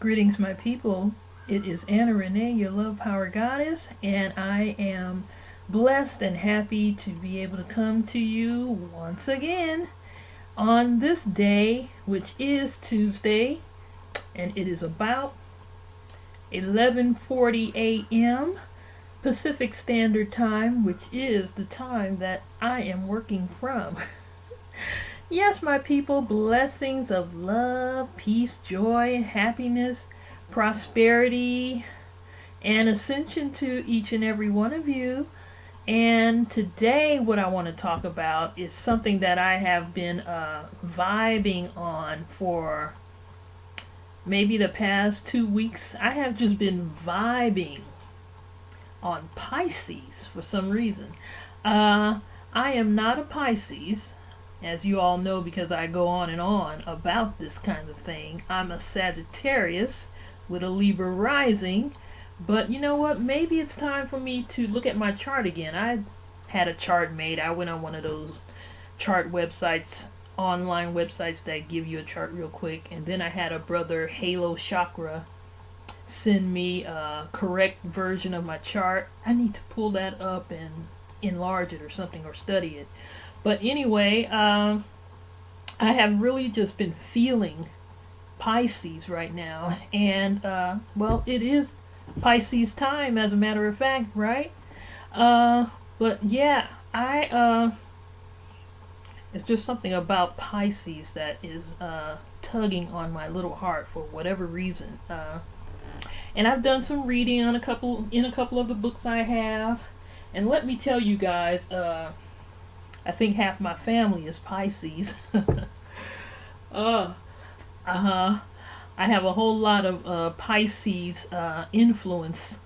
Greetings, my people. It is Anna Renee, your love power goddess, and I am blessed and happy to be able to come to you once again on this day, which is Tuesday, and it is about 11:40 a.m. Pacific Standard Time, which is the time that I am working from. Yes, my people, blessings of love, peace, joy, happiness, prosperity, and ascension to each and every one of you. And today, what I want to talk about is something that I have been vibing on for maybe the past 2 weeks. I have just been vibing on Pisces for some reason. I am not a Pisces, as you all know, because I go on and on about this kind of thing. I'm a Sagittarius with a Libra rising, but you know what? Maybe it's time for me to look at my chart again. I had a chart made. I went on one of those chart websites, online websites that give you a chart real quick, and then I had a brother, Halo Chakra, send me a correct version of my chart. I need to pull that up and enlarge it or something, or study it. But anyway, I have really just been feeling Pisces right now. And, well, it is Pisces time, as a matter of fact, right? But yeah, it's just something about Pisces that is tugging on my little heart for whatever reason. And I've done some reading on a couple of the books I have. And let me tell you guys, I think half my family is Pisces. uh, uh-huh. I have a whole lot of Pisces influence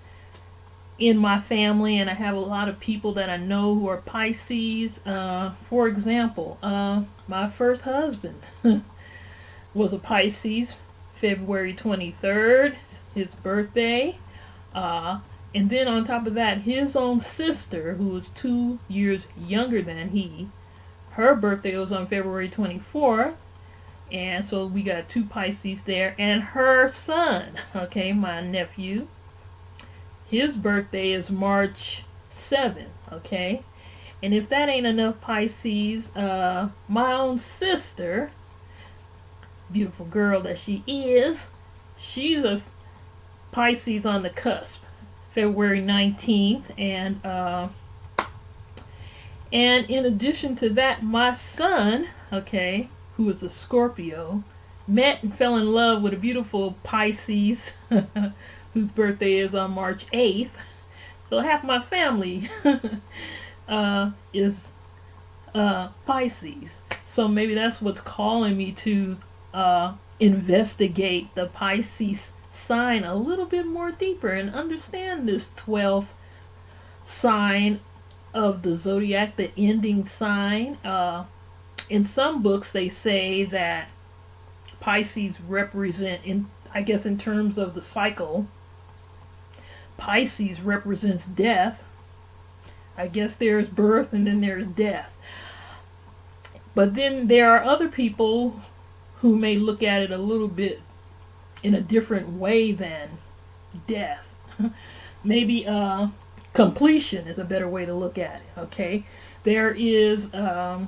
in my family, and I have a lot of people that I know who are Pisces. For example, my first husband was a Pisces, February 23rd, his birthday. And then on top of that, his own sister, who was 2 years younger than he, her birthday was on February 24th. And so we got two Pisces there. And her son, okay, my nephew, his birthday is March 7th, okay? And if that ain't enough Pisces, my own sister, beautiful girl that she is, she's a Pisces on the cusp. February 19th, and in addition to that, my son, okay, who is a Scorpio, met and fell in love with a beautiful Pisces whose birthday is on March 8th. So half my family is Pisces. So maybe that's what's calling me to investigate the Pisces sign a little bit more deeper and understand this 12th sign of the zodiac, the ending sign. In some books they say that Pisces represent, I guess in terms of the cycle, Pisces represents death. I guess there's birth and then there's death. But then there are other people who may look at it a little bit in a different way than death. Maybe completion is a better way to look at it, okay? There is the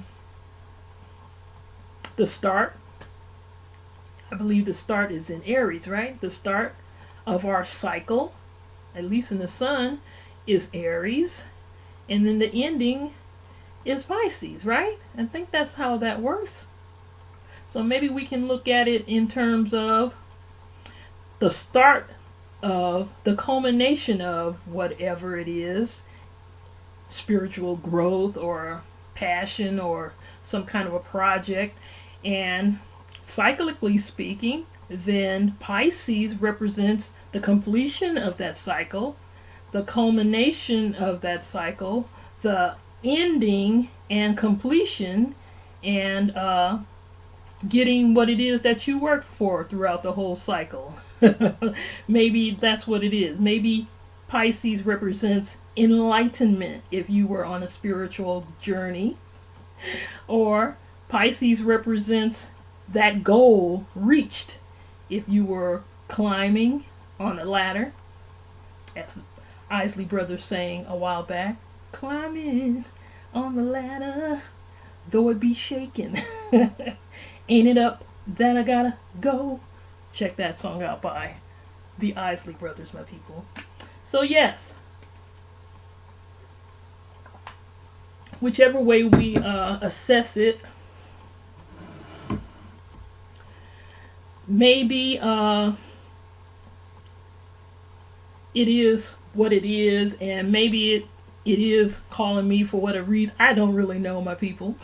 start. I believe the start is in Aries, right? The start of our cycle, at least in the sun, is Aries. And then the ending is Pisces, right? I think that's how that works. So maybe we can look at it in terms of the start of the culmination of whatever it is, spiritual growth or passion or some kind of a project. And cyclically speaking, then Pisces represents the completion of that cycle, the culmination of that cycle, the ending and completion, and getting what it is that you worked for throughout the whole cycle. Maybe that's what it is. Maybe Pisces represents enlightenment if you were on a spiritual journey, or Pisces represents that goal reached if you were climbing on a ladder, as Isley Brothers sang a while back. Climbing on the ladder, though it be shaking. Ain't it up that I gotta go? Check that song out by the Isley Brothers, my people. So yes, whichever way we assess it, maybe it is what it is, and maybe it is calling me for whatever reason. I don't really know, my people.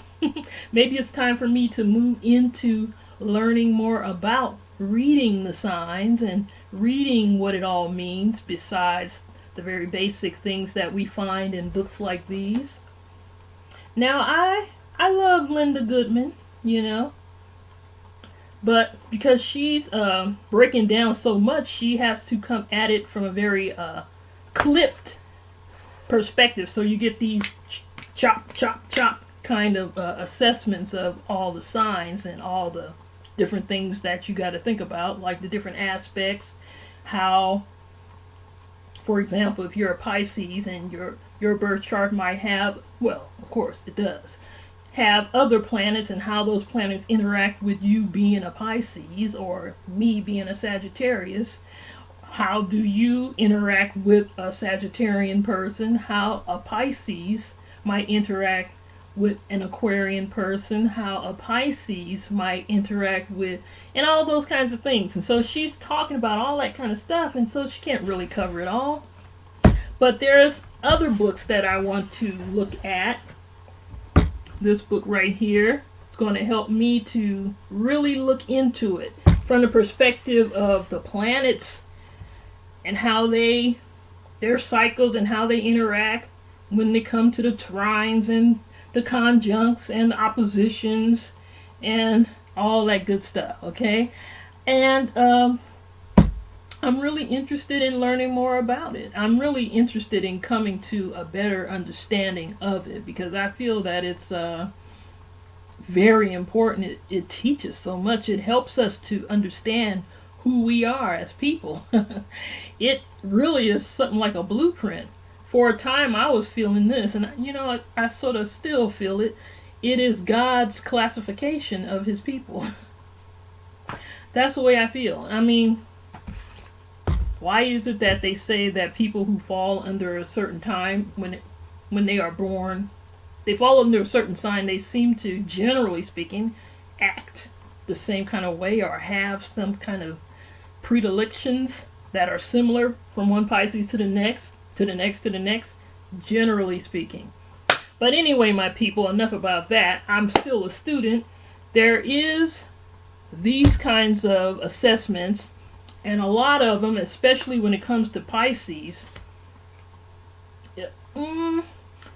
Maybe it's time for me to move into learning more about reading the signs and reading what it all means, besides the very basic things that we find in books like these. Now, I love Linda Goodman, but because she's breaking down so much, she has to come at it from a very clipped perspective. So you get these chop, chop, chop kind of assessments of all the signs and all the different things that you got to think about, like the different aspects, how, for example, if you're a Pisces and your birth chart might have, well, of course it does, have other planets, and how those planets interact with you being a Pisces or me being a Sagittarius. How do you interact with a Sagittarian person? How a Pisces might interact with an Aquarian person? How a Pisces might interact with, and all those kinds of things. And so she's talking about all that kind of stuff, and so she can't really cover it all. But there's other books that I want to look at. This book right here is going to help me to really look into it from the perspective of the planets and how their cycles and how they interact when they come to the trines and the conjuncts and the oppositions and all that good stuff, okay? And I'm really interested in learning more about it. I'm really interested in coming to a better understanding of it, because I feel that it's very important. It teaches so much. It helps us to understand who we are as people. It really is something like a blueprint. For a time I was feeling this, and I sort of still feel it. It is God's classification of his people. That's the way I feel. I mean, why is it that they say that people who fall under a certain time when they are born, they fall under a certain sign, they seem to, generally speaking, act the same kind of way or have some kind of predilections that are similar from one Pisces to the next, to the next, to the next, generally speaking. But anyway, my people, enough about that. I'm still a student. There is these kinds of assessments, and a lot of them, especially when it comes to Pisces,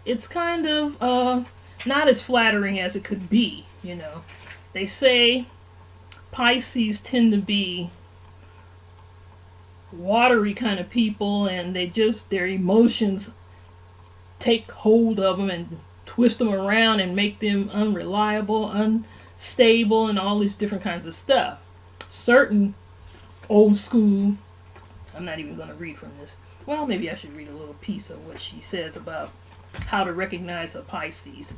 it's kind of not as flattering as it could be, They say Pisces tend to be watery kind of people, and their emotions take hold of them and twist them around and make them unreliable, unstable, and all these different kinds of stuff. Certain old school, I'm not even going to read from this. Well, maybe I should read a little piece of what she says about how to recognize a Pisces.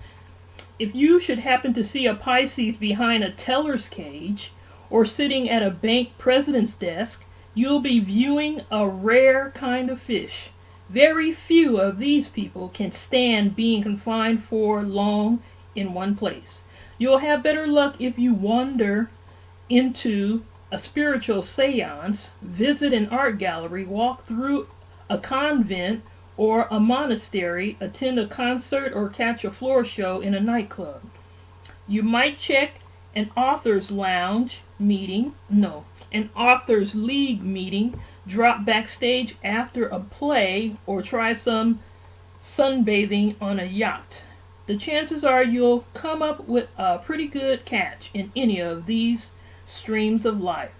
If you should happen to see a Pisces behind a teller's cage or sitting at a bank president's desk, you'll be viewing a rare kind of fish. Very few of these people can stand being confined for long in one place. You'll have better luck if you wander into a spiritual seance, visit an art gallery, walk through a convent or a monastery, attend a concert, or catch a floor show in a nightclub. You might check an author's lounge meeting, an author's league meeting, drop backstage after a play, or try some sunbathing on a yacht. The chances are you'll come up with a pretty good catch in any of these streams of life.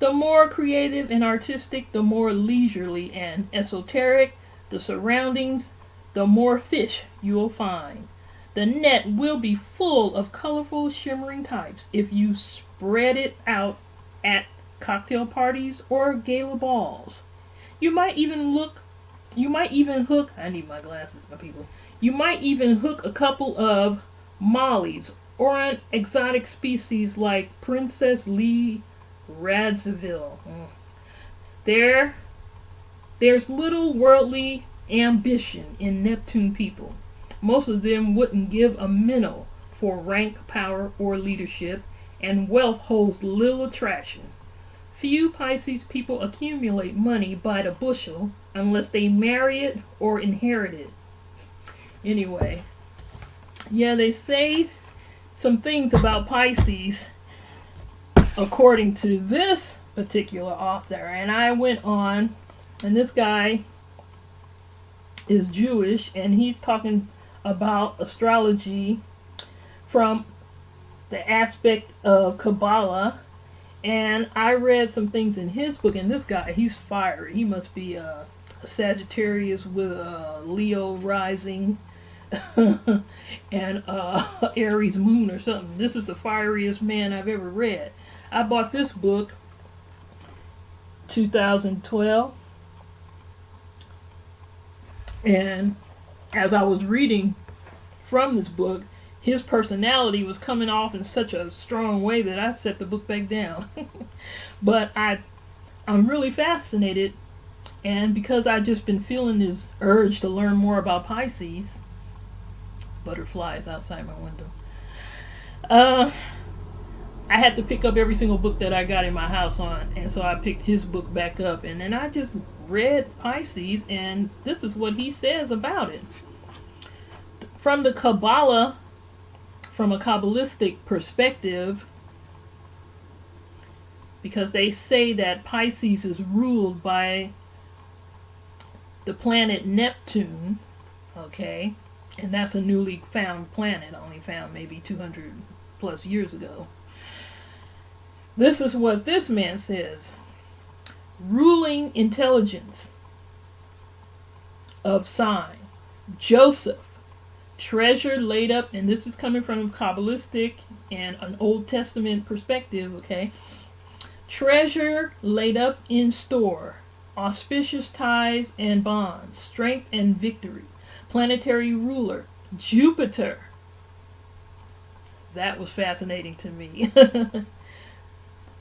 The more creative and artistic, the more leisurely and esoteric the surroundings, the more fish you'll find. The net will be full of colorful, shimmering types if you spread it out at cocktail parties, or gala balls. You might even hook, I need my glasses, my people. You might even hook a couple of mollies or an exotic species like Princess Lee Radziwill. There's little worldly ambition in Neptune people. Most of them wouldn't give a minnow for rank, power, or leadership, and wealth holds little attraction. Few Pisces people accumulate money by the bushel unless they marry it or inherit it. Anyway, yeah, they say some things about Pisces according to this particular author, and I went on, and this guy is Jewish, and he's talking about astrology from the aspect of Kabala, and I read some things in his book, and this guy, he's fiery. He must be a Sagittarius with a Leo rising and Aries moon or something. This is the fieriest man I've ever read. I bought this book 2012, and as I was reading from this book, his personality was coming off in such a strong way that I set the book back down. But I'm really fascinated, and because I've just been feeling this urge to learn more about Pisces, butterflies outside my window, I had to pick up every single book that I got in my house on, and so I picked his book back up, and then I just read Pisces, and this is what he says about it. From the Kabbalah, from a Kabbalistic perspective, because they say that Pisces is ruled by the planet Neptune, okay, and that's a newly found planet, only found maybe 200 plus years ago. This is what this man says. Ruling intelligence of sign. Joseph. Treasure laid up, and this is coming from a Kabbalistic and an Old Testament perspective, okay? Treasure laid up in store. Auspicious ties and bonds. Strength and victory. Planetary ruler. Jupiter. That was fascinating to me.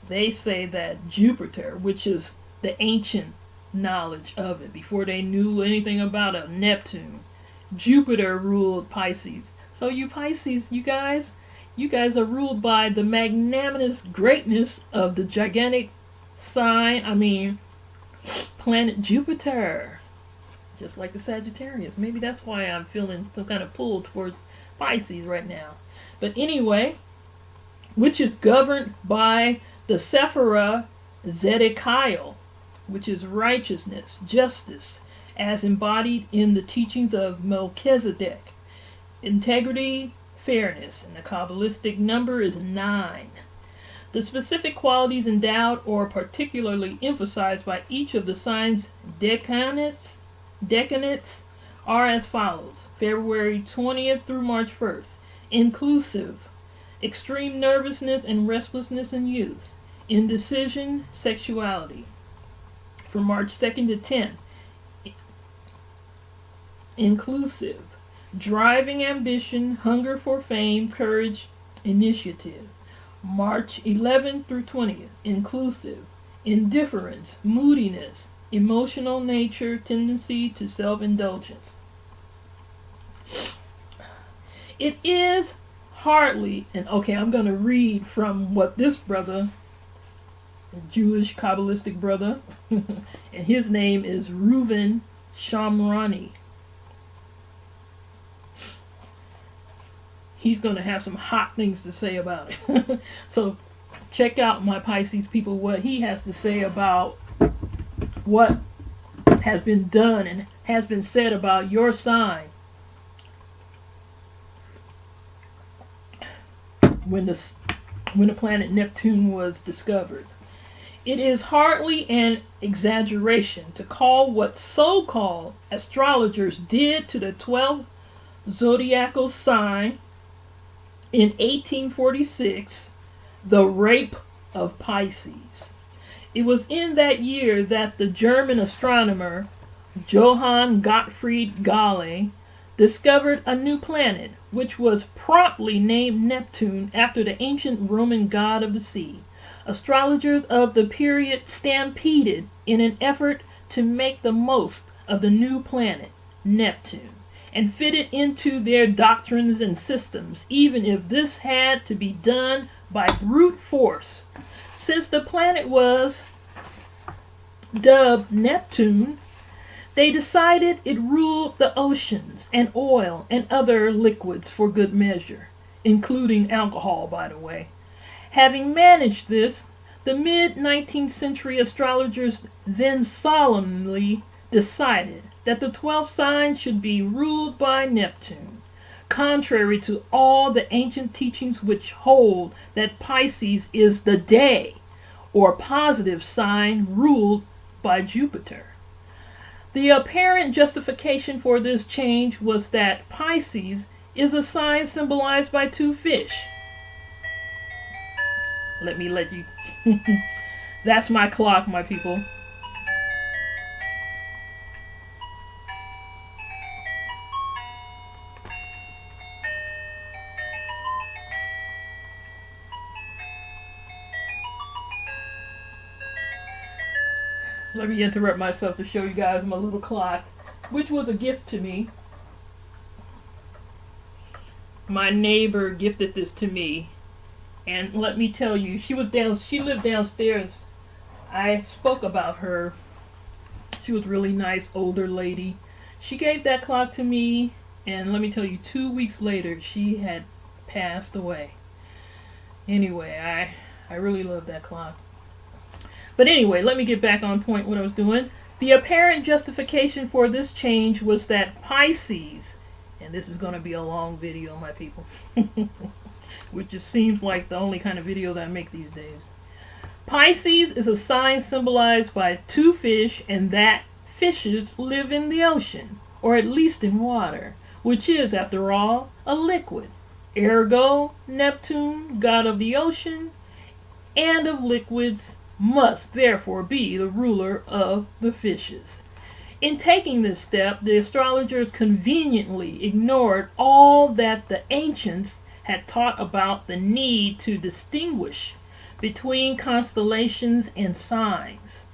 They say that Jupiter, which is the ancient knowledge of it, before they knew anything about a Neptune, Jupiter ruled Pisces. So you Pisces, you guys are ruled by the magnanimous greatness of the gigantic planet Jupiter. Just like the Sagittarius. Maybe that's why I'm feeling some kind of pull towards Pisces right now. But anyway, which is governed by the Sephirah Zedekiah, which is righteousness, justice, as embodied in the teachings of Melchizedek. Integrity, fairness, and the Kabbalistic number is 9. The specific qualities endowed or particularly emphasized by each of the signs' decanates are as follows. February 20th through March 1st. Inclusive. Extreme nervousness and restlessness in youth. Indecision, sexuality. From March 2nd to 10th. Inclusive. Driving ambition, hunger for fame, courage, initiative. March 11th through 20th. Inclusive. Indifference, moodiness, emotional nature, tendency to self-indulgence. It is hardly, and okay, I'm going to read from what this brother, a Jewish Kabbalistic brother, and his name is Reuven Shamrani. He's going to have some hot things to say about it. So check out, my Pisces people, what he has to say about what has been done and has been said about your sign when the planet Neptune was discovered. It is hardly an exaggeration to call what so-called astrologers did to the 12th zodiacal sign in 1846 the rape of Pisces. It was in that year that the German astronomer Johann Gottfried Galle discovered a new planet, which was promptly named Neptune after the ancient Roman god of the sea. Astrologers of the period stampeded in an effort to make the most of the new planet, Neptune, and fit it into their doctrines and systems, even if this had to be done by brute force. Since the planet was dubbed Neptune, they decided it ruled the oceans and oil and other liquids for good measure, including alcohol, by the way. Having managed this, the mid-19th century astrologers then solemnly decided that the 12 signs should be ruled by Neptune, contrary to all the ancient teachings which hold that Pisces is the day, or positive sign ruled by Jupiter. The apparent justification for this change was that Pisces is a sign symbolized by two fish. Let you. That's my clock, my people. Let me interrupt myself to show you guys my little clock, which was a gift to me. My neighbor gifted this to me, and let me tell you, she lived downstairs. I spoke about her. She was a really nice older lady. She gave that clock to me, and let me tell you, 2 weeks later, she had passed away. Anyway, I really love that clock. But anyway, let me get back on point what I was doing. The apparent justification for this change was that Pisces, and this is going to be a long video, my people, which just seems like the only kind of video that I make these days. Pisces is a sign symbolized by two fish, and that fishes live in the ocean, or at least in water, which is, after all, a liquid. Ergo, Neptune, god of the ocean and of liquids, must therefore be the ruler of the fishes. In taking this step, the astrologers conveniently ignored all that the ancients had taught about the need to distinguish between constellations and signs.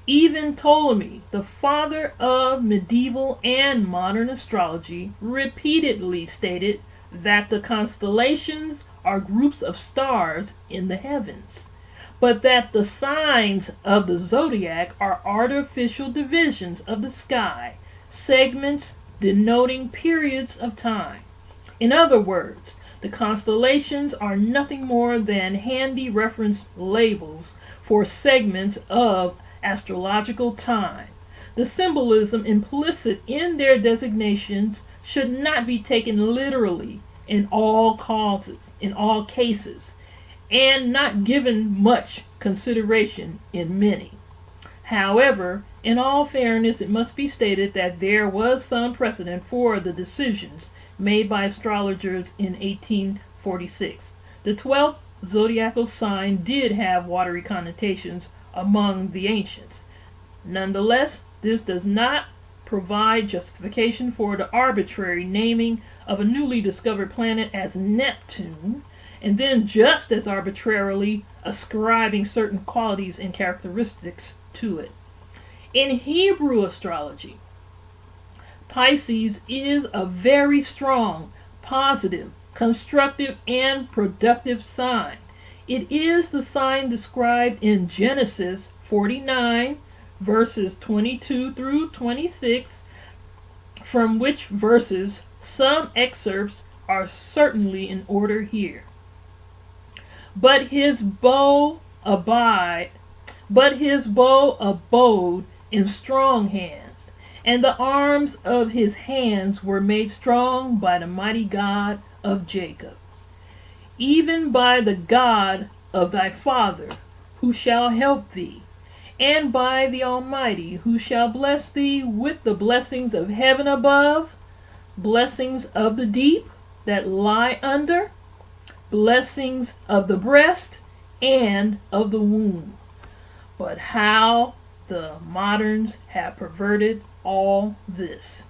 Even Ptolemy, the father of medieval and modern astrology, repeatedly stated that the constellations are groups of stars in the heavens, but that the signs of the zodiac are artificial divisions of the sky, segments denoting periods of time. In other words, the constellations are nothing more than handy reference labels for segments of astrological time. The symbolism implicit in their designations should not be taken literally in all cases, and not given much consideration in many. However, in all fairness, it must be stated that there was some precedent for the decisions made by astrologers in 1846. The 12th zodiacal sign did have watery connotations among the ancients. Nonetheless, this does not provide justification for the arbitrary naming of a newly discovered planet as Neptune, and then just as arbitrarily ascribing certain qualities and characteristics to it. In Hebrew astrology, Pisces is a very strong, positive, constructive, and productive sign. It is the sign described in Genesis 49, verses 22 through 26, from which verses some excerpts are certainly in order here. But his bow abode in strong hands, and the arms of his hands were made strong by the mighty God of Jacob, even by the God of thy father, who shall help thee, and by the Almighty, who shall bless thee with the blessings of heaven above, blessings of the deep that lie under, blessings of the breast and of the womb. but how the moderns have perverted all this.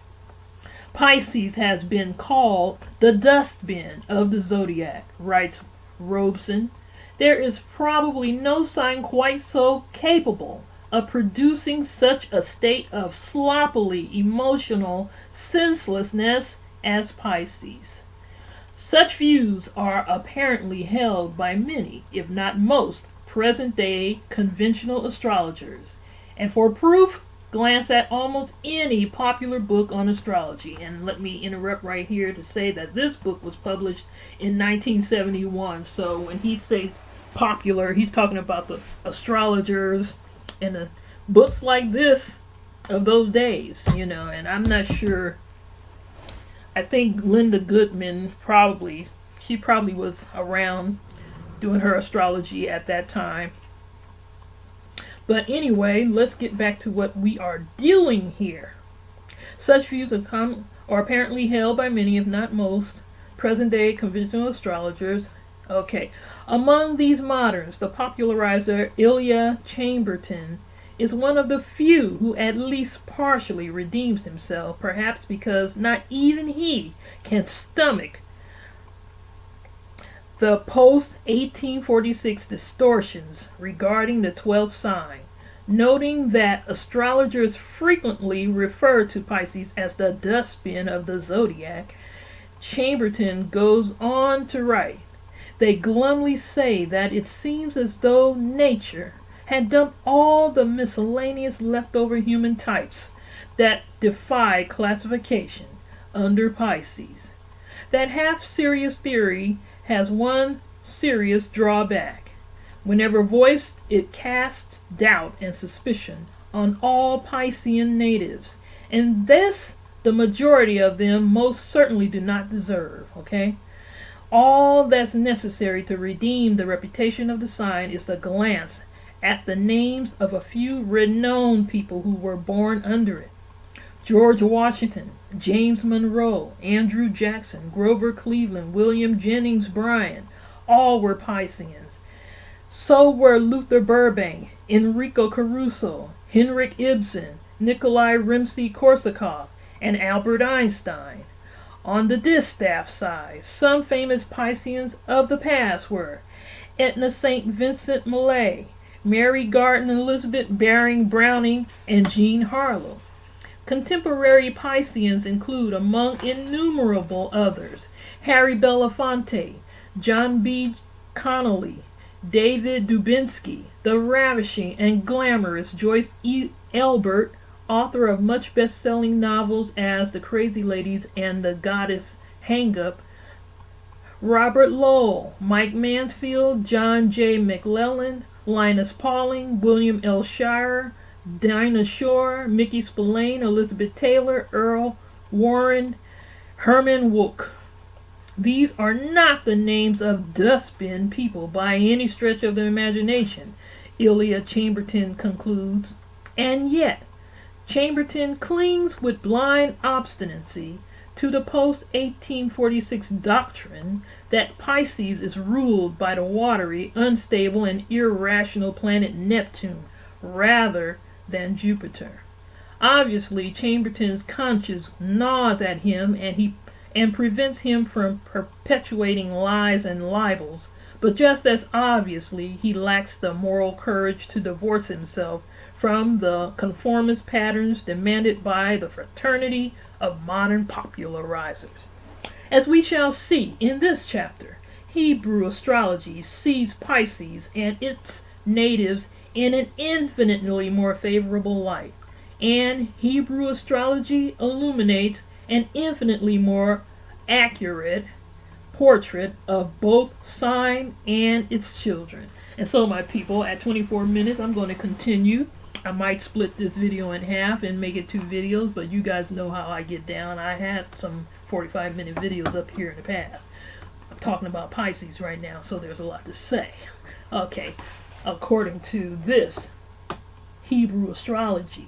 Pisces has been called the dustbin of the zodiac, writes Robeson. There is probably no sign quite so capable of producing such a state of sloppily emotional senselessness as Pisces. Such views are apparently held by many, if not most, present-day conventional astrologers. And for proof, glance at almost any popular book on astrology. And let me interrupt right here to say that this book was published in 1971. So when he says popular, he's talking about the astrologers and the books like this of those days, and I'm not sure. I think Linda Goodman she probably was around doing her astrology at that time. But anyway, let's get back to what we are dealing here. Such views are apparently held by many, if not most, present-day conventional astrologers. Okay, among these moderns, the popularizer Ilya Chamberlain is one of the few who at least partially redeems himself, perhaps because not even he can stomach the post-1846 distortions regarding the 12th sign, noting that astrologers frequently refer to Pisces as the dustbin of the zodiac. Chamberlain goes on to write, they glumly say that it seems as though nature had dumped all the miscellaneous leftover human types that defy classification under Pisces. That half-serious theory has one serious drawback. Whenever voiced, it casts doubt and suspicion on all Piscean natives, and this the majority of them most certainly do not deserve, okay? All that's necessary to redeem the reputation of the sign is a glance at the names of a few renowned people who were born under it. George Washington, James Monroe, Andrew Jackson, Grover Cleveland, William Jennings Bryan, all were Pisceans. So were Luther Burbank, Enrico Caruso, Henrik Ibsen, Nikolai Rimsky-Korsakov, and Albert Einstein. On the distaff side, some famous Pisceans of the past were Edna St. Vincent Millay, Mary Garden Elizabeth Baring Browning, and Jean Harlow. Contemporary Pisceans include, among innumerable others, Harry Belafonte, John B. Connolly, David Dubinsky, the ravishing and glamorous Joyce E. Elbert, author of much best-selling novels as The Crazy Ladies and The Goddess Hang-Up, Robert Lowell, Mike Mansfield, John J. McClellan, Linus Pauling, William L. Shirer, Dinah Shore, Mickey Spillane, Elizabeth Taylor, Earl Warren, Herman Wouk. These are not the names of dustbin people by any stretch of the imagination, Ilya Chamberlain concludes, and yet Chamberlain clings with blind obstinacy to the post-1846 doctrine that Pisces is ruled by the watery, unstable, and irrational planet Neptune rather than Jupiter. Obviously, Chamberlain's conscience gnaws at him and prevents him from perpetuating lies and libels, but just as obviously he lacks the moral courage to divorce himself from the conformist patterns demanded by the fraternity of modern popularizers. As we shall see in this chapter, Hebrew astrology sees Pisces and its natives in an infinitely more favorable light, and Hebrew astrology illuminates an infinitely more accurate portrait of both sign and its children. And so, my people, at 24 minutes, I'm going to continue. I might split this video in half and make it 2 videos, but you guys know how I get down. I had some 45-minute videos up here in the past. I'm talking about Pisces right now, so there's a lot to say. Okay, according to this Hebrew astrology.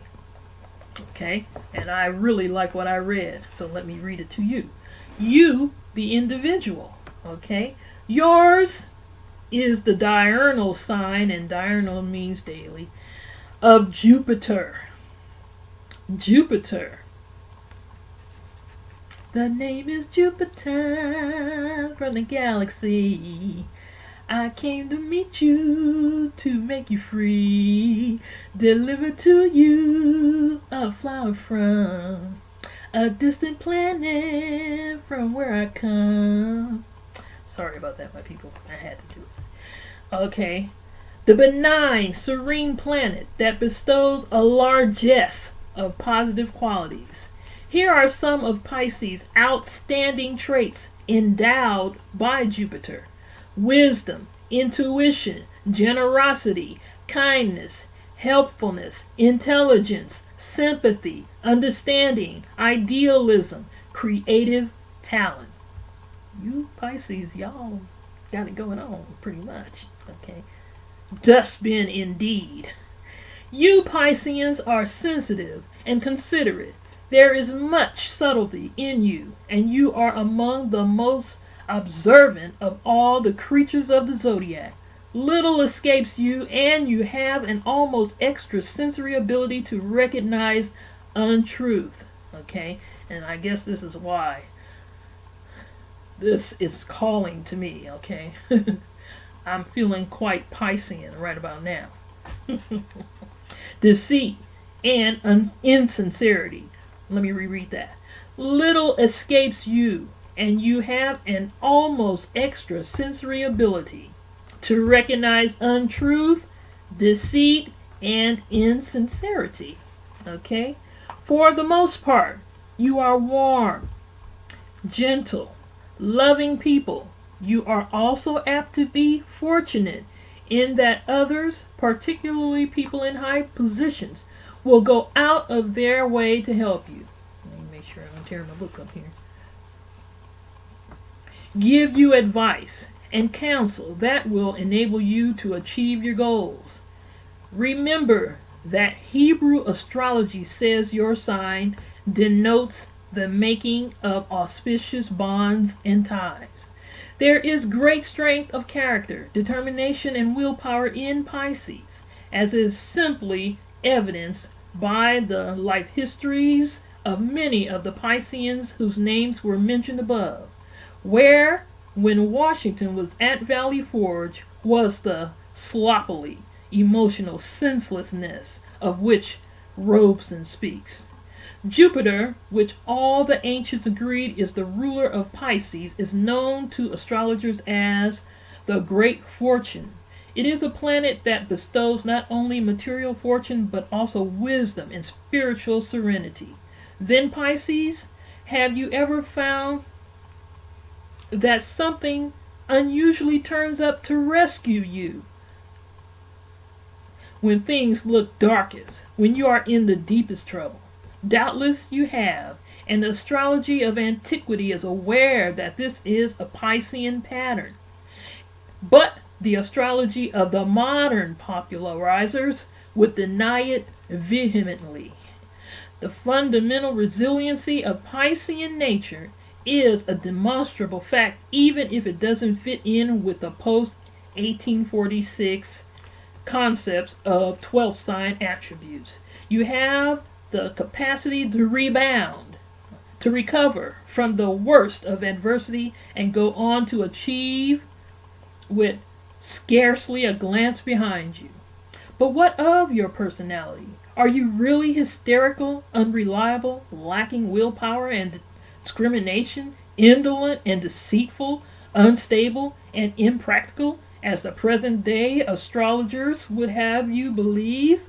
Okay, and I really like what I read, so let me read it to you. You, the individual, okay, yours is the diurnal sign, and diurnal means daily, of Jupiter. Jupiter. The name is Jupiter from the galaxy. I came to meet you to make you free. Deliver to you a flower from a distant planet from where I come. Sorry about that, my people. I had to do it. Okay. The benign, serene planet that bestows a largesse of positive qualities. Here are some of Pisces' outstanding traits endowed by Jupiter: wisdom, intuition, generosity, kindness, helpfulness, intelligence, sympathy, understanding, idealism, creative talent. You Pisces, y'all got it going on pretty much. Okay. Dustbin indeed. You Pisceans are sensitive and considerate. There is much subtlety in you, and you are among the most observant of all the creatures of the zodiac. Little escapes you, and you have an almost extrasensory ability to recognize untruth. Okay, and I guess this is why this is calling to me. Okay, I'm feeling quite Piscean right about now. Deceit and insincerity. Let me reread that. Little escapes you, and you have an almost extrasensory ability to recognize untruth, deceit, and insincerity. Okay? For the most part, you are warm, gentle, loving people. You are also apt to be fortunate in that others, particularly people in high positions, will go out of their way to help you. Let me make sure I don't tear my book up here. Give you advice and counsel that will enable you to achieve your goals. Remember that Hebrew astrology says your sign denotes the making of auspicious bonds and ties. There is great strength of character, determination, and willpower in Pisces, as is simply evidenced by the life histories of many of the Pisceans whose names were mentioned above, where, when Washington was at Valley Forge, was the sloppily emotional senselessness of which Robeson speaks. Jupiter, which all the ancients agreed is the ruler of Pisces, is known to astrologers as the Great Fortune. It is a planet that bestows not only material fortune but also wisdom and spiritual serenity. Then, Pisces, have you ever found that something unusually turns up to rescue you when things look darkest, when you are in the deepest trouble? Doubtless you have, and the astrology of antiquity is aware that this is a Piscean pattern. But the astrology of the modern popularizers would deny it vehemently. The fundamental resiliency of Piscean nature is a demonstrable fact, even if it doesn't fit in with the post-1846 concepts of 12th sign attributes. You have the capacity to rebound, to recover from the worst of adversity, and go on to achieve with scarcely a glance behind you. But what of your personality? Are you really hysterical, unreliable, lacking willpower and discrimination, indolent and deceitful, unstable and impractical, as the present day astrologers would have you believe?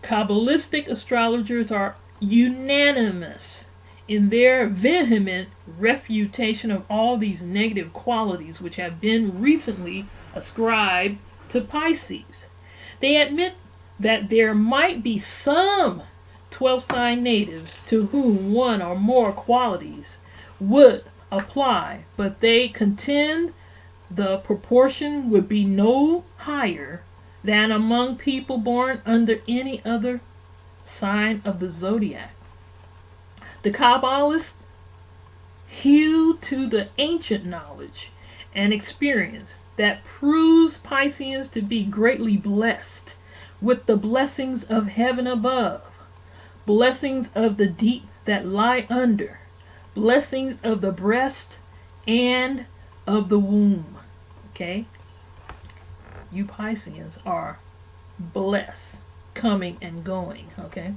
Kabbalistic astrologers are unanimous in their vehement refutation of all these negative qualities which have been recently ascribed to Pisces. They admit that there might be some 12th sign natives to whom one or more qualities would apply, but they contend the proportion would be no higher than among people born under any other sign of the zodiac. The Kabbalists hew to the ancient knowledge and experience that proves Pisceans to be greatly blessed with the blessings of heaven above, blessings of the deep that lie under, blessings of the breast and of the womb. Okay? You Pisceans are blessed, coming and going. Okay?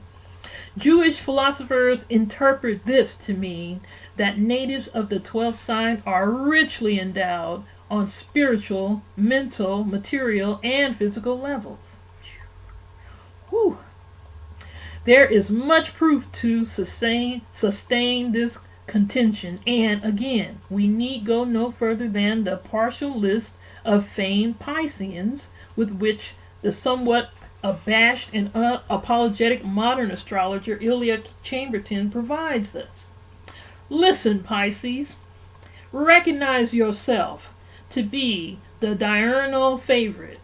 Jewish philosophers interpret this to mean that natives of the 12th sign are richly endowed on spiritual, mental, material, and physical levels. Whew. There is much proof to sustain this contention, and again, we need go no further than the partial list of famed Pisceans with which the somewhat abashed and apologetic modern astrologer Ilya Chamberlain provides us. Listen, Pisces, recognize yourself to be the diurnal favorite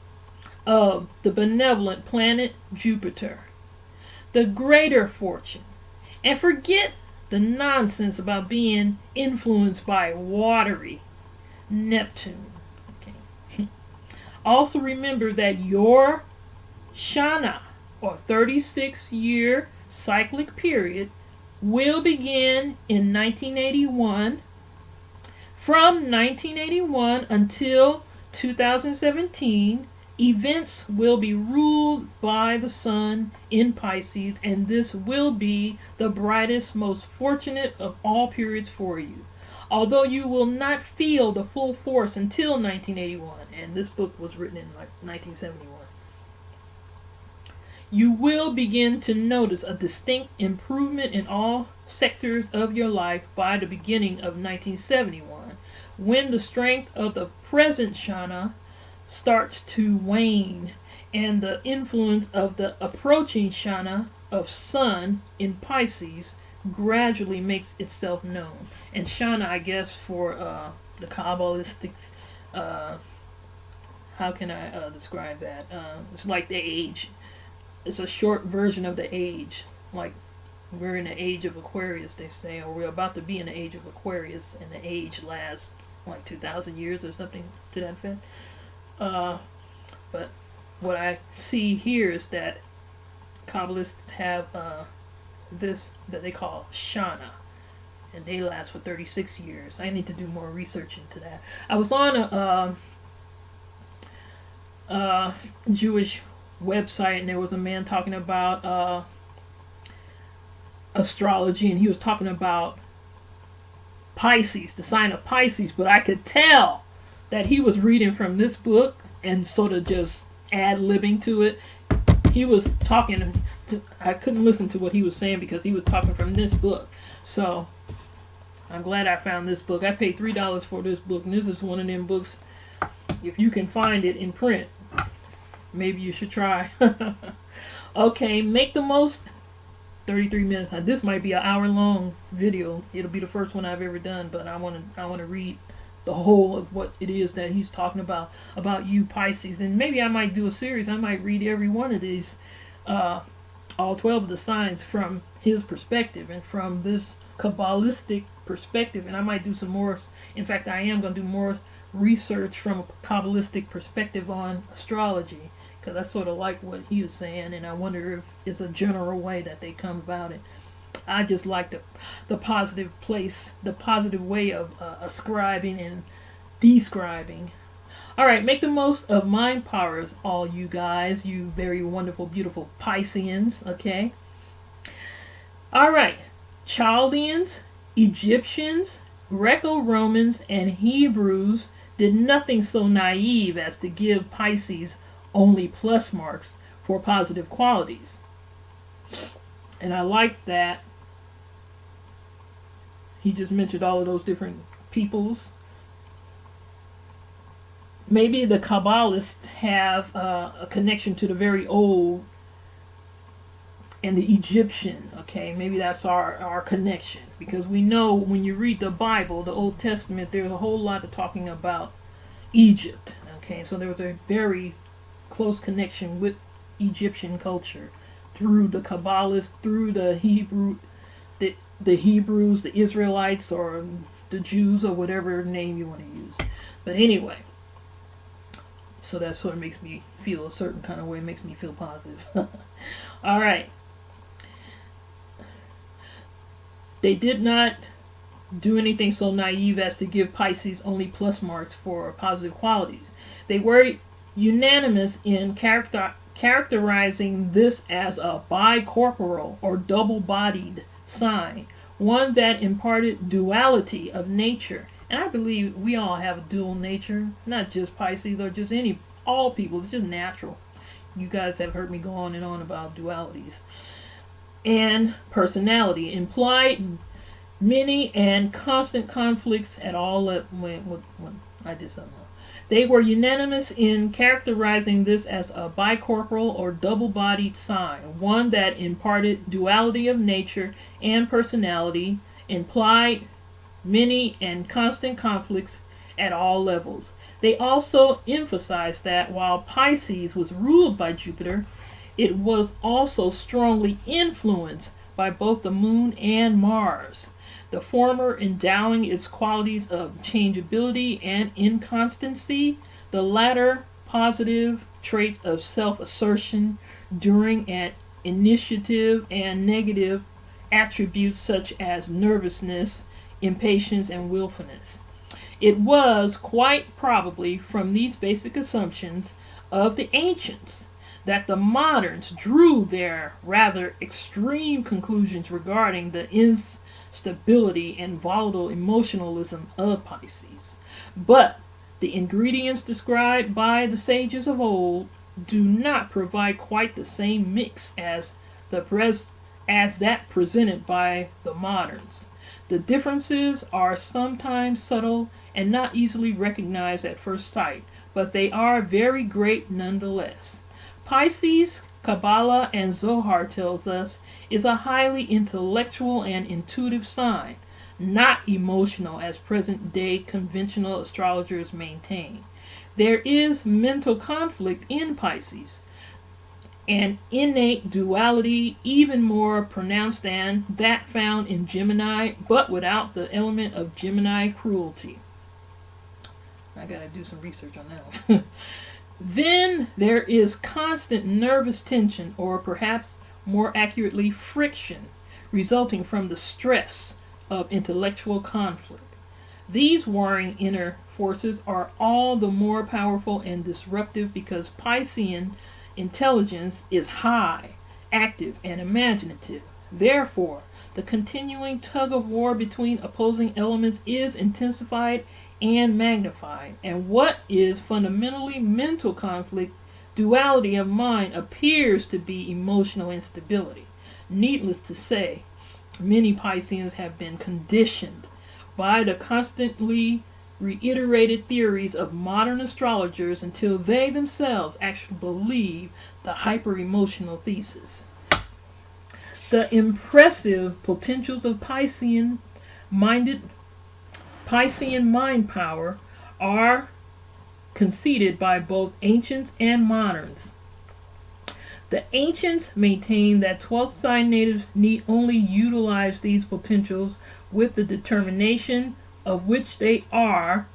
of the benevolent planet Jupiter, the greater fortune, and forget the nonsense about being influenced by watery Neptune. Okay. Also remember that your Shana, or 36-year cyclic period, will begin in 1981. From 1981 until 2017, events will be ruled by the sun in Pisces, and this will be the brightest, most fortunate of all periods for you. Although you will not feel the full force until 1981, and this book was written in 1971. You will begin to notice a distinct improvement in all sectors of your life by the beginning of 1971, when the strength of the present Shana starts to wane and the influence of the approaching Shana of Sun in Pisces gradually makes itself known. And Shana, I guess, for the Kabbalistics, how can I describe that? It's like the age. It's a short version of the age. Like, we're in the age of Aquarius, they say, or we're about to be in the age of Aquarius, and the age lasts like 2,000 years or something to that effect. But what I see here is that Kabbalists have this that they call Shana, and they last for 36 years. I need to do more research into that. I was on a Jewish website, and there was a man talking about astrology, and he was talking about Pisces, the sign of Pisces, but I could tell that he was reading from this book and sort of just ad-libbing to it. He was talking, I couldn't listen to what he was saying because he was talking from this book. So I'm glad I found this book. I paid $3 for this book, and this is one of them books, if you can find it in print, maybe you should try. Okay, make the most. 33 minutes. Now, this might be an hour-long video. It'll be the first one I've ever done, but I want to read the whole of what it is that he's talking about you Pisces, and maybe I might do a series. I might read every one of these, all 12 of the signs from his perspective and from this Kabbalistic perspective, and I might do some more. In fact, I am going to do more research from a Kabbalistic perspective on astrology, because I sort of like what he was saying, and I wonder if it's a general way that they come about it. I just like the positive place, the positive way of ascribing and describing. All right, make the most of mind powers, all you guys, you very wonderful, beautiful Pisceans, okay? All right, Chaldeans, Egyptians, Greco-Romans, and Hebrews did nothing so naive as to give Pisces only plus marks for positive qualities. And I like that he just mentioned all of those different peoples. Maybe the Kabbalists have a connection to the very old and the Egyptian, okay? Maybe that's our connection, because we know when you read the Bible, the Old Testament, there's a whole lot of talking about Egypt, okay? So there was a very close connection with Egyptian culture through the Kabbalists, through the Hebrews, the Israelites, or the Jews, or whatever name you want to use. But anyway, So that sort of makes me feel a certain kind of way, makes me feel positive. All right. They did not do anything so naive as to give Pisces only plus marks for positive qualities. They were unanimous in characterizing this as a bicorporal or double-bodied sign, one that imparted duality of nature. And I believe we all have a dual nature, not just Pisces or just all people. It's just natural. You guys have heard me go on and on about dualities. And personality implied many and constant conflicts at all. When I did something wrong. They were unanimous in characterizing this as a bicorporal or double-bodied sign, one that imparted duality of nature and personality, implied many and constant conflicts at all levels. They also emphasized that while Pisces was ruled by Jupiter, it was also strongly influenced by both the Moon and Mars, the former endowing its qualities of changeability and inconstancy, the latter positive traits of self-assertion, during an initiative, and negative attributes such as nervousness, impatience, and willfulness. It was quite probably from these basic assumptions of the ancients that the moderns drew their rather extreme conclusions regarding the instability and volatile emotionalism of Pisces. But the ingredients described by the sages of old do not provide quite the same mix as that presented by the moderns. The differences are sometimes subtle and not easily recognized at first sight, but they are very great nonetheless. Pisces, Kabala, and Zohar tells us, is a highly intellectual and intuitive sign, not emotional as present-day conventional astrologers maintain. There is mental conflict in Pisces, an innate duality even more pronounced than that found in Gemini, but without the element of Gemini cruelty. I gotta do some research on that one. Then there is constant nervous tension, or perhaps more accurately friction, resulting from the stress of intellectual conflict. These warring inner forces are all the more powerful and disruptive because Piscean intelligence is high, active, and imaginative. Therefore, the continuing tug of war between opposing elements is intensified and magnified, and what is fundamentally mental conflict, duality of mind, appears to be emotional instability. Needless to say, many Pisceans have been conditioned by the constantly reiterated theories of modern astrologers until they themselves actually believe the hyper-emotional thesis. The impressive potentials of Piscean mind power are conceded by both ancients and moderns. The ancients maintain that 12th sign natives need only utilize these potentials with the determination of which they are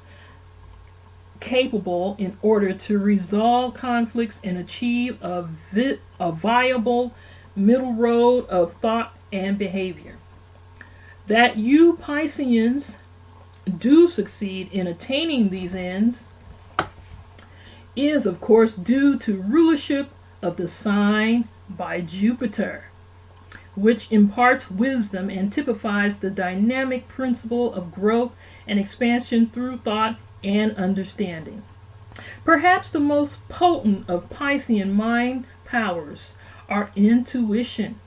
capable in order to resolve conflicts and achieve a viable middle road of thought and behavior. That you Pisceans do succeed in attaining these ends is, of course, due to rulership of the sign by Jupiter, which imparts wisdom and typifies the dynamic principle of growth and expansion through thought and understanding. Perhaps the most potent of Piscean mind powers are intuition,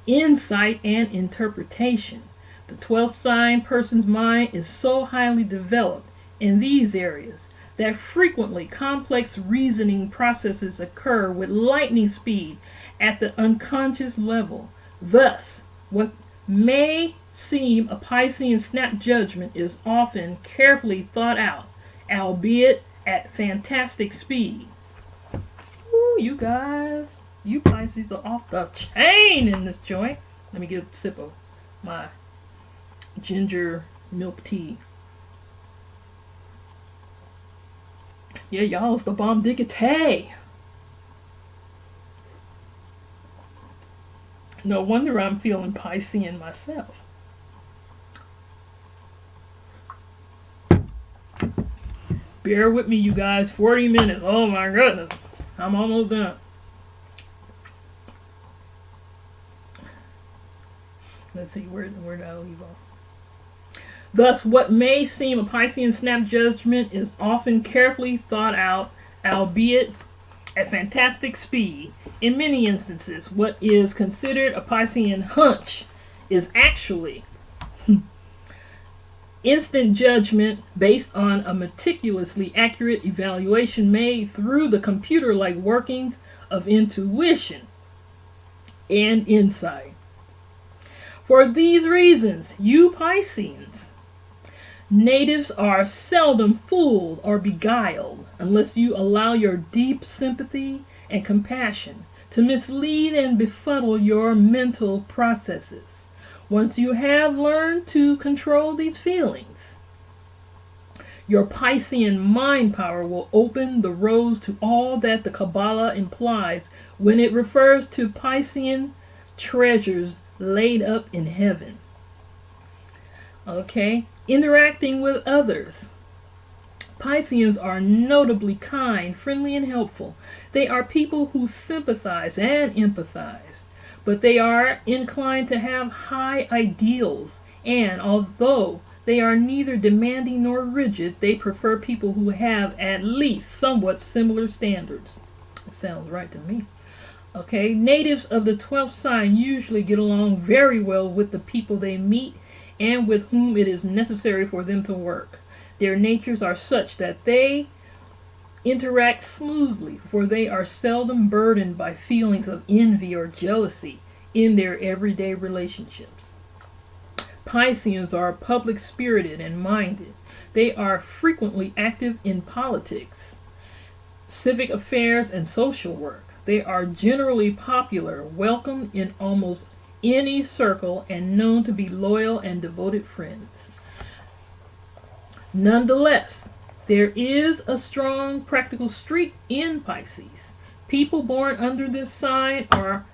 insight, and interpretation. The 12th sign person's mind is so highly developed in these areas that frequently complex reasoning processes occur with lightning speed at the unconscious level. Thus, what may seem a Piscean snap judgment is often carefully thought out, albeit at fantastic speed. Ooh, you guys, you Pisces are off the chain in this joint. Let me get a sip of my ginger milk tea. Yeah, y'all, it's the bomb diggity. No wonder I'm feeling Piscean myself. Bear with me, you guys. 40 minutes. Oh my goodness. I'm almost done. Let's see, where did I leave off? Thus, what may seem a Piscean snap judgment is often carefully thought out, albeit at fantastic speed. In many instances, what is considered a Piscean hunch is actually instant judgment based on a meticulously accurate evaluation made through the computer-like workings of intuition and insight. For these reasons, you Pisceans, natives are seldom fooled or beguiled unless you allow your deep sympathy and compassion to mislead and befuddle your mental processes. Once you have learned to control these feelings, your Piscean mind power will open the roads to all that the Kabbalah implies when it refers to Piscean treasures laid up in heaven. Okay? Interacting with others. Pisceans are notably kind, friendly, and helpful. They are people who sympathize and empathize, but they are inclined to have high ideals, and although they are neither demanding nor rigid, they prefer people who have at least somewhat similar standards. It sounds right to me. Okay, natives of the 12th sign usually get along very well with the people they meet and with whom it is necessary for them to work. Their natures are such that they interact smoothly, for they are seldom burdened by feelings of envy or jealousy in their everyday relationships. Pisceans are public-spirited and minded. They are frequently active in politics, civic affairs, and social work. They are generally popular, welcome in almost any circle, and known to be loyal and devoted friends. Nonetheless, there is a strong practical streak in Pisces. People born under this sign are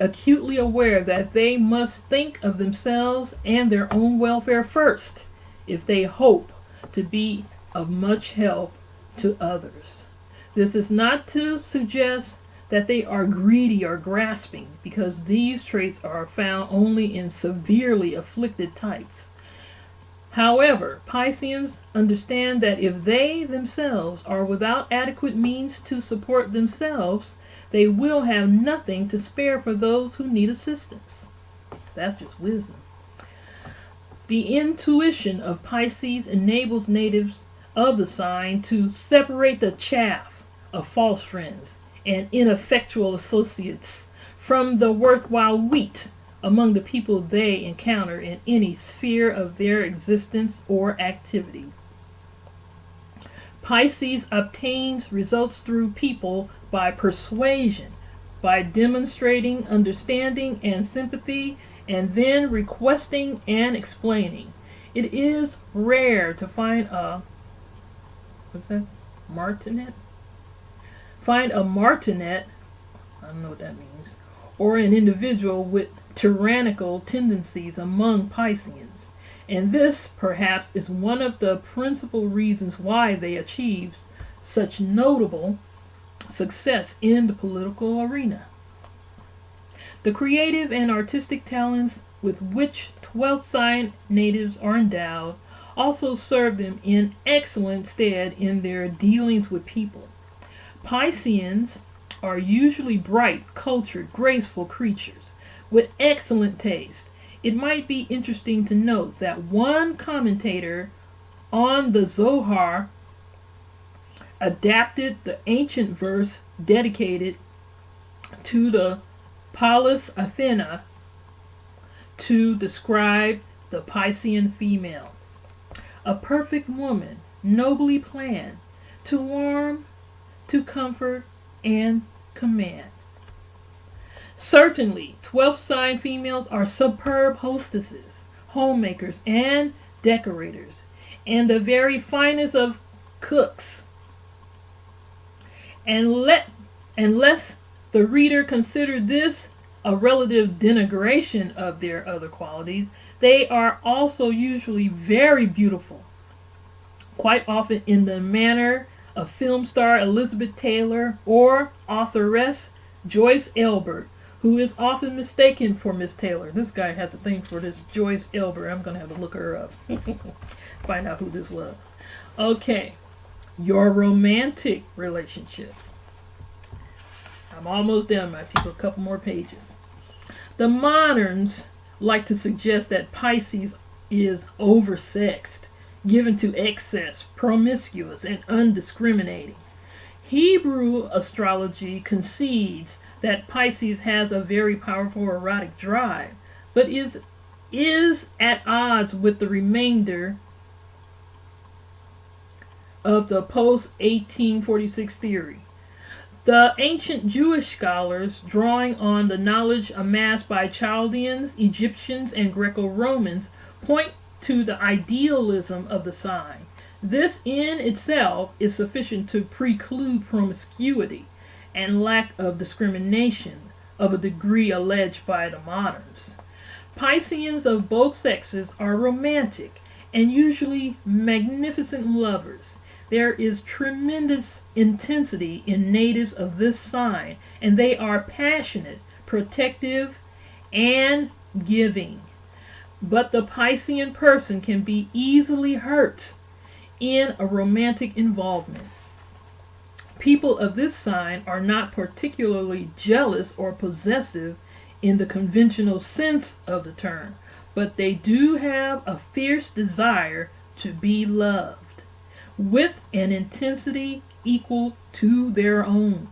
acutely aware that they must think of themselves and their own welfare first if they hope to be of much help to others. This is not to suggest that they are greedy or grasping, because these traits are found only in severely afflicted types. However, Pisceans understand that if they themselves are without adequate means to support themselves, they will have nothing to spare for those who need assistance. That's just wisdom. The intuition of Pisces enables natives of the sign to separate the chaff of false friends and ineffectual associates from the worthwhile wheat among the people they encounter in any sphere of their existence or activity. Pisces obtains results through people by persuasion, by demonstrating understanding and sympathy, and then requesting and explaining. It is rare to find a martinet? Find a martinet, I don't know what that means, or an individual with tyrannical tendencies among Pisceans. And this, perhaps, is one of the principal reasons why they achieve such notable success in the political arena. The creative and artistic talents with which 12th sign natives are endowed also serve them in excellent stead in their dealings with people. Pisceans are usually bright, cultured, graceful creatures with excellent taste. It might be interesting to note that one commentator on the Zohar adapted the ancient verse dedicated to the Pallas Athena to describe the Piscean female. A perfect woman, nobly planned, to warm, to comfort, and command. Certainly, 12th sign females are superb hostesses, homemakers, and decorators, and the very finest of cooks. And unless the reader consider this a relative denigration of their other qualities, they are also usually very beautiful, quite often in the manner of film star Elizabeth Taylor or authoress Joyce Elbert, who is often mistaken for Miss Taylor. This guy has a thing for this Joyce Elbert. I'm going to have to look her up. Find out who this was. Okay, your romantic relationships. I'm almost done, my people. A couple more pages. The moderns like to suggest that Pisces is oversexed, given to excess, promiscuous, and undiscriminating. Hebrew astrology concedes that Pisces has a very powerful erotic drive, but is at odds with the remainder of the post-1846 theory. The ancient Jewish scholars, drawing on the knowledge amassed by Chaldeans, Egyptians, and Greco-Romans, point to the idealism of the sign. This in itself is sufficient to preclude promiscuity and lack of discrimination of a degree alleged by the moderns. Pisceans of both sexes are romantic and usually magnificent lovers. There is tremendous intensity in natives of this sign, and they are passionate, protective, and giving. But the Piscean person can be easily hurt in a romantic involvement. People of this sign are not particularly jealous or possessive in the conventional sense of the term, but they do have a fierce desire to be loved, with an intensity equal to their own.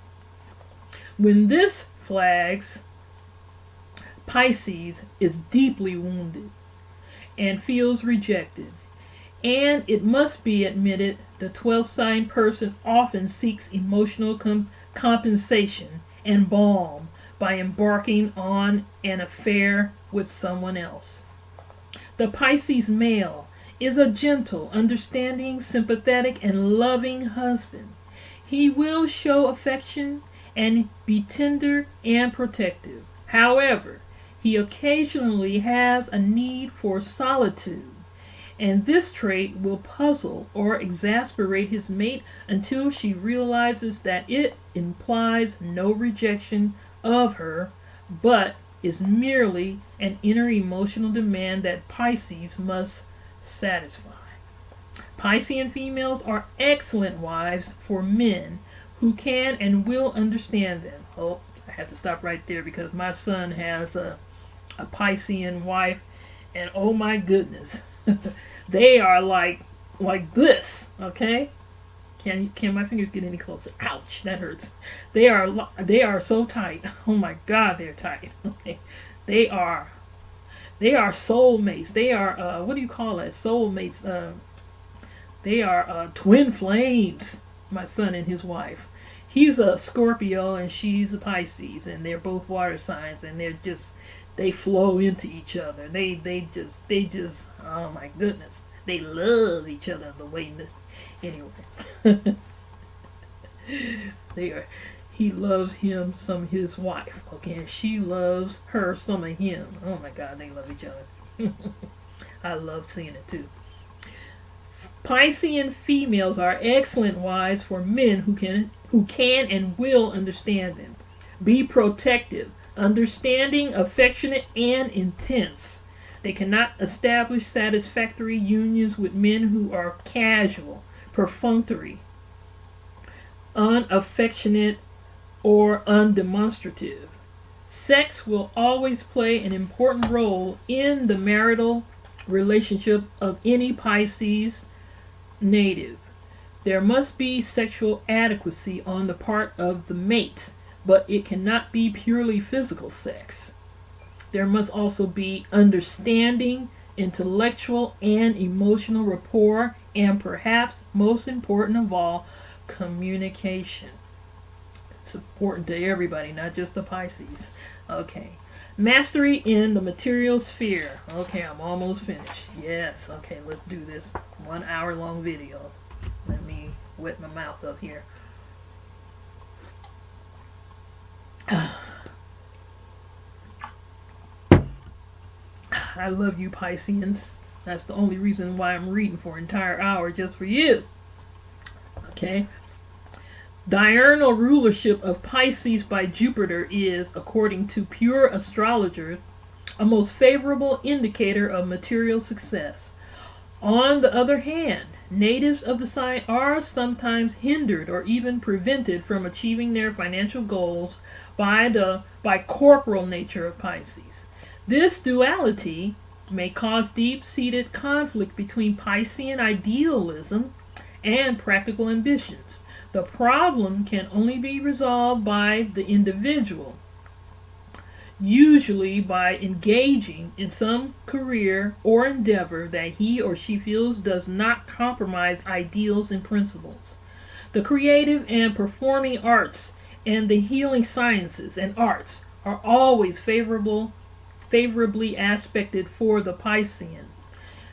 When this flags, Pisces is deeply wounded and feels rejected. And it must be admitted, the 12th sign person often seeks emotional compensation and balm by embarking on an affair with someone else. The Pisces male is a gentle, understanding, sympathetic, and loving husband. He will show affection and be tender and protective. However, he occasionally has a need for solitude, and this trait will puzzle or exasperate his mate until she realizes that it implies no rejection of her, but is merely an inner emotional demand that Pisces must satisfy. Piscean females are excellent wives for men who can and will understand them. Oh, I have to stop right there because my son has a Piscean wife, and oh my goodness, they are like this. Okay, can my fingers get any closer? Ouch, that hurts. They are so tight. Oh my God, they're tight. Okay, they are soulmates. They are what do you call that? Soulmates. They are twin flames. My son and his wife. He's a Scorpio and she's a Pisces, and they're both water signs, and they flow into each other. They just oh my goodness, they love each other the way anyway. He loves him some of his wife, okay, and she loves her some of him. Oh my God, they love each other. I love seeing it too. Piscean females are excellent wives for men who can and will understand them. Be protective, understanding, affectionate, and intense. They cannot establish satisfactory unions with men who are casual, perfunctory, unaffectionate, or undemonstrative. Sex will always play an important role in the marital relationship of any Pisces native. There must be sexual adequacy on the part of the mate, but it cannot be purely physical sex. There must also be understanding, intellectual and emotional rapport, and perhaps most important of all, communication. It's important to everybody, not just the Pisces. Okay. Mastery in the material sphere. Okay, I'm almost finished. Yes, okay, let's do this 1 hour long video. Let me wet my mouth up here. I love you, Pisceans. That's the only reason why I'm reading for an entire hour just for you. Okay? Diurnal rulership of Pisces by Jupiter is, according to pure astrologers, a most favorable indicator of material success. On the other hand, natives of the sign are sometimes hindered or even prevented from achieving their financial goals by the bicorporal nature of Pisces. This duality may cause deep-seated conflict between Piscean idealism and practical ambitions. The problem can only be resolved by the individual, usually by engaging in some career or endeavor that he or she feels does not compromise ideals and principles. The creative and performing arts and the healing sciences and arts are always favorably aspected for the Piscean.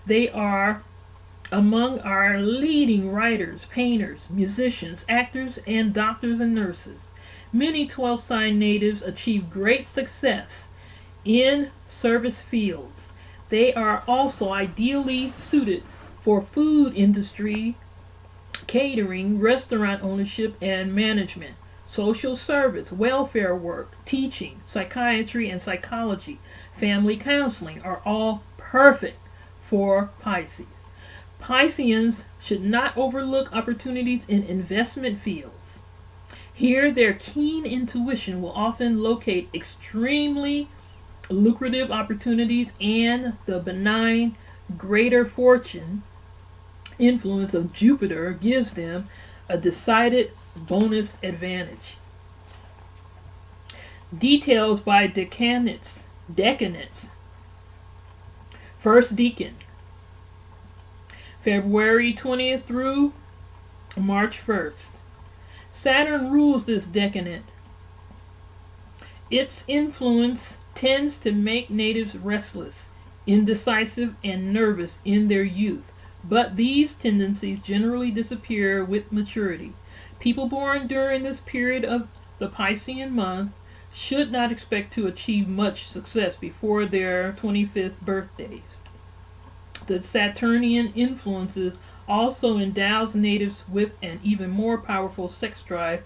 They are among our leading writers, painters, musicians, actors, and doctors and nurses. Many 12th sign natives achieve great success in service fields. They are also ideally suited for food industry, catering, restaurant ownership and management, social service, welfare work, teaching, psychiatry and psychology, family counseling are all perfect for Pisces. Pisceans should not overlook opportunities in investment fields. Here, their keen intuition will often locate extremely lucrative opportunities, and the benign greater fortune influence of Jupiter gives them a decided bonus advantage. Details by decanates. First decan, February 20th through March 1st. Saturn rules this decanate. Its influence tends to make natives restless, indecisive, and nervous in their youth, but these tendencies generally disappear with maturity. People born during this period of the Piscean month should not expect to achieve much success before their 25th birthdays. The Saturnian influences also endows natives with an even more powerful sex drive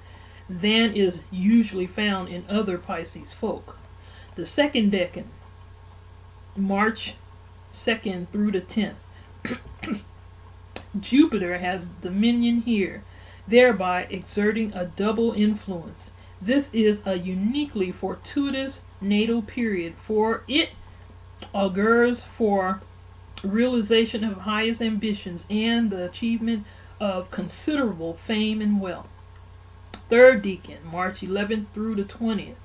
than is usually found in other Pisces folk. The second decan, March 2nd through the 10th. Jupiter has dominion here, thereby exerting a double influence. This is a uniquely fortuitous natal period, for it augurs for realization of highest ambitions and the achievement of considerable fame and wealth. Third decan, March 11th through the 20th.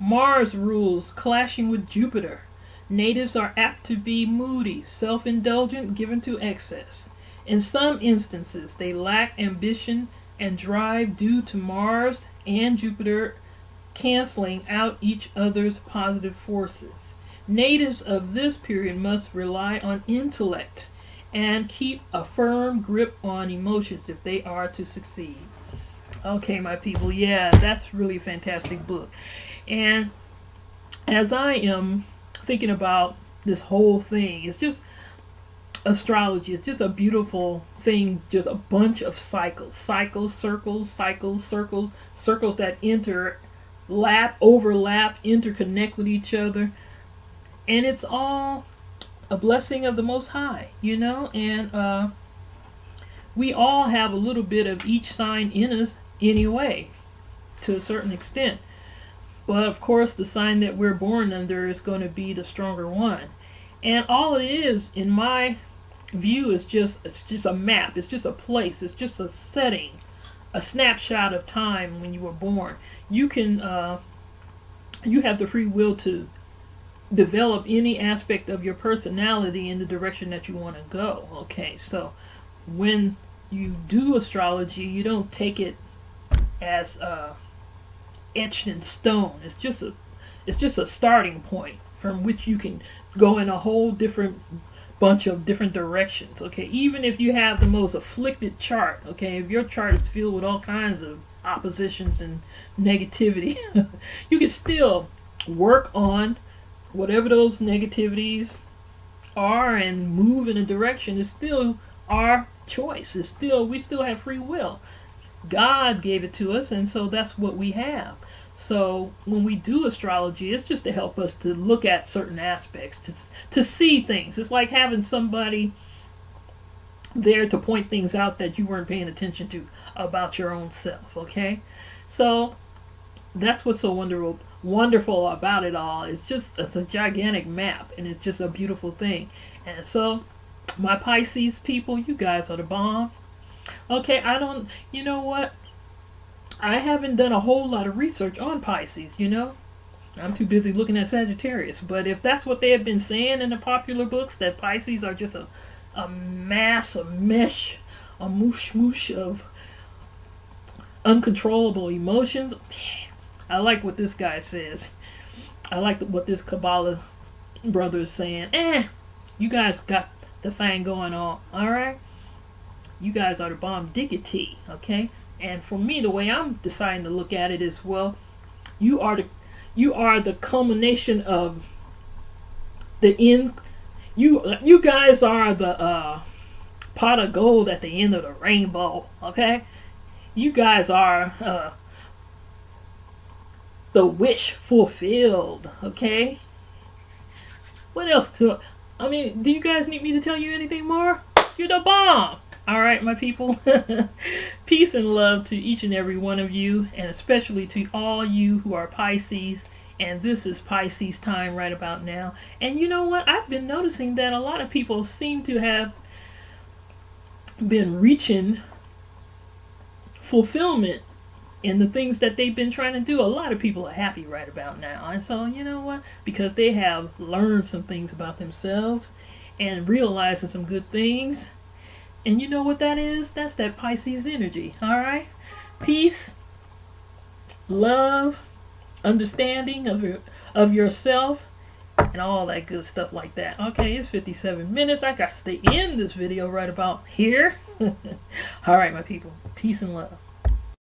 Mars rules, clashing with Jupiter. Natives are apt to be moody, self-indulgent, given to excess. In some instances, they lack ambition and drive due to Mars and Jupiter canceling out each other's positive forces. Natives of this period must rely on intellect and keep a firm grip on emotions if they are to succeed. Okay, my people, yeah, that's really a fantastic book. And as I am thinking about this whole thing, it's just astrology. It's just a beautiful thing, just a bunch of cycles, circles that overlap, interconnect with each other. And it's all a blessing of the Most High, and we all have a little bit of each sign in us anyway, to a certain extent. But of course, the sign that we're born under is going to be the stronger one. And all it is, in my view, it's just a map. It's just a place. It's just a setting, a snapshot of time when you were born. You can, you have the free will to develop any aspect of your personality in the direction that you want to go. Okay, so when you do astrology, you don't take it as etched in stone. It's just a starting point from which you can go in a whole different bunch of different directions. Okay, even if you have the most afflicted chart, okay, if your chart is filled with all kinds of oppositions and negativity. You can still work on whatever those negativities are and move in a direction. It's still our choice. It's still, we still have free will. God gave it to us, and so that's what we have. So when we do astrology, it's just to help us to look at certain aspects, to see things. It's like having somebody there to point things out that you weren't paying attention to about your own self. Okay, so that's what's so wonderful about it all. It's a gigantic map, and it's just a beautiful thing. And so, my Pisces people, you guys are the bomb. Okay, you know what? I haven't done a whole lot of research on Pisces, you know? I'm too busy looking at Sagittarius. But if that's what they have been saying in the popular books, that Pisces are just a mass, a mesh, a moosh of uncontrollable emotions. I like what this guy says. I like what this Kabala brother is saying. You guys got the thing going on, alright? You guys are the bomb diggity, okay? And for me, the way I'm deciding to look at it is, well, you are the culmination of the end. You guys are the pot of gold at the end of the rainbow, okay? You guys are the wish fulfilled, okay? What else do you guys need me to tell you anything more? You're the bomb. All right, my people. Peace and love to each and every one of you, and especially to all you who are Pisces. And this is Pisces time right about now. And you know what? I've been noticing that a lot of people seem to have been reaching fulfillment in the things that they've been trying to do. A lot of people are happy right about now. And so, you know what? Because they have learned some things about themselves and realizing some good things. And you know what that is? That's that Pisces energy. Alright? Peace, love, understanding of yourself, and all that good stuff like that. Okay, it's 57 minutes. I got to stay in this video right about here. Alright, my people. Peace and love.